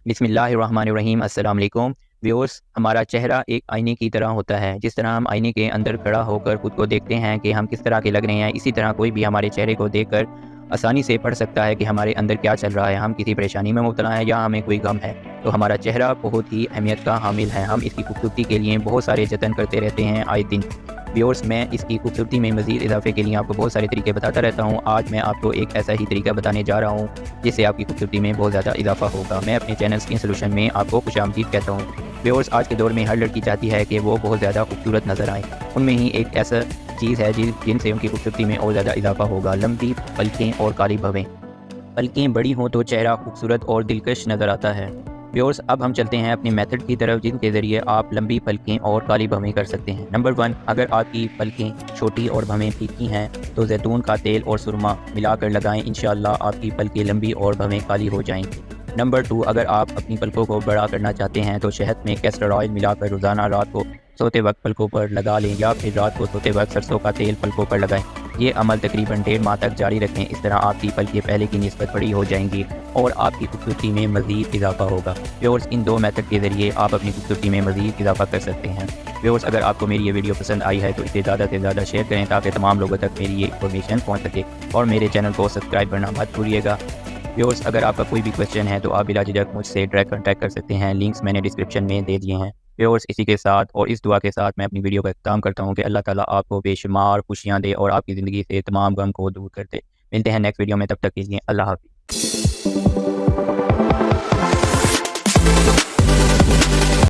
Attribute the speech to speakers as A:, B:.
A: बिस्मिल्लाहिर्रहमानिर्रहीम अस्सलाम वालेकुम व्यूअर्स। हमारा चेहरा एक आईने की तरह होता है। जिस तरह हम आईने के अंदर खड़ा होकर खुद को देखते हैं कि हम किस तरह के लग रहे हैं, इसी तरह कोई भी हमारे चेहरे को देखकर आसानी से पढ़ सकता है कि हमारे अंदर क्या चल रहा है, हम किसी परेशानी में मुब्तला हैं या हमें कोई गम है। तो हमारा चेहरा बहुत ही अहमियत का हामिल है। हम इसकी खूबसूरती के लिए बहुत सारे जतन करते रहते हैं आए दिन। व्यूअर्स, मैं इसकी खूबसूरती में मज़ीद इजाफे के लिए आपको बहुत सारे तरीके बताता रहता हूँ। आज मैं आपको एक ऐसा ही तरीका बताने जा रहा हूँ जिससे आपकी खूबसूरती में बहुत ज़्यादा इजाफा होगा। मैं अपने चैनल स्किन सोल्यूशन में आपको खुशामदीद कहता हूँ। व्यूअर्स, आज के दौर में हर लड़की चाहती है कि वो बहुत ज़्यादा खूबसूरत नज़र आए। उनमें ही एक ऐसा चीज़ है जिनसे उनकी खूबसूरती में और ज़्यादा इजाफा होगा। लंबी पलकें और काली भवें। पलकें बड़ी हों तो चेहरा खूबसूरत और दिलकश नज़र आता है। व्यूअर्स, अब हम चलते हैं अपने मेथड की तरफ जिनके ज़रिए आप लंबी पलकें और काली भवें कर सकते हैं। नंबर 1, अगर आपकी पलकें छोटी और भवें फीकी हैं तो जैतून का तेल और सुरमा मिलाकर लगाएं। इंशाअल्लाह आपकी पलकें लंबी और भवें काली हो जाएंगी। नंबर 2, अगर आप अपनी पलकों को बड़ा करना चाहते हैं तो शहद में कैस्टर ऑयल मिलाकर रोज़ाना रात को सोते वक्त पलकों पर लगा लें या फिर रात को सोते वक्त सरसों का तेल पलकों पर लगाएं। ये अमल तकरीबन 1.5 माह तक जारी रखें। इस तरह आपकी पलकें पहले की निस्बत बड़ी हो जाएंगी और आपकी खूबसूरती में मज़ीद इजाफा होगा। व्यूअर्स, इन 2 मेथड के ज़रिए आप अपनी खूबसूरती में मज़ीद इजाफा कर सकते हैं। व्यूअर्स, अगर आपको मेरी ये वीडियो पसंद आई है तो इसे ज़्यादा से ज़्यादा शेयर करें ताकि तमाम लोगों तक मेरी ये इन्फॉर्मेशन पहुँच सके, और मेरे चैनल को सब्सक्राइब करना मत भूलिएगा। व्यूअर्स, अगर आपका कोई भी क्वेश्चन है तो आप बिला झिझक मुझसे डायरेक्ट कॉन्टैक्ट कर सकते हैं। लिंक्स मैंने डिस्क्रिप्शन में दे दिए हैं। व्यूअर्स, इसी के साथ और इस दुआ के साथ मैं अपनी वीडियो का इख्तिताम करता हूँ कि अल्लाह ताला आपको बेशुमार खुशियाँ दे और आपकी ज़िंदगी से तमाम गम को दूर कर दे। मिलते हैं नेक्स्ट वीडियो में, तब तक के लिए अल्लाह हाफ़िज़।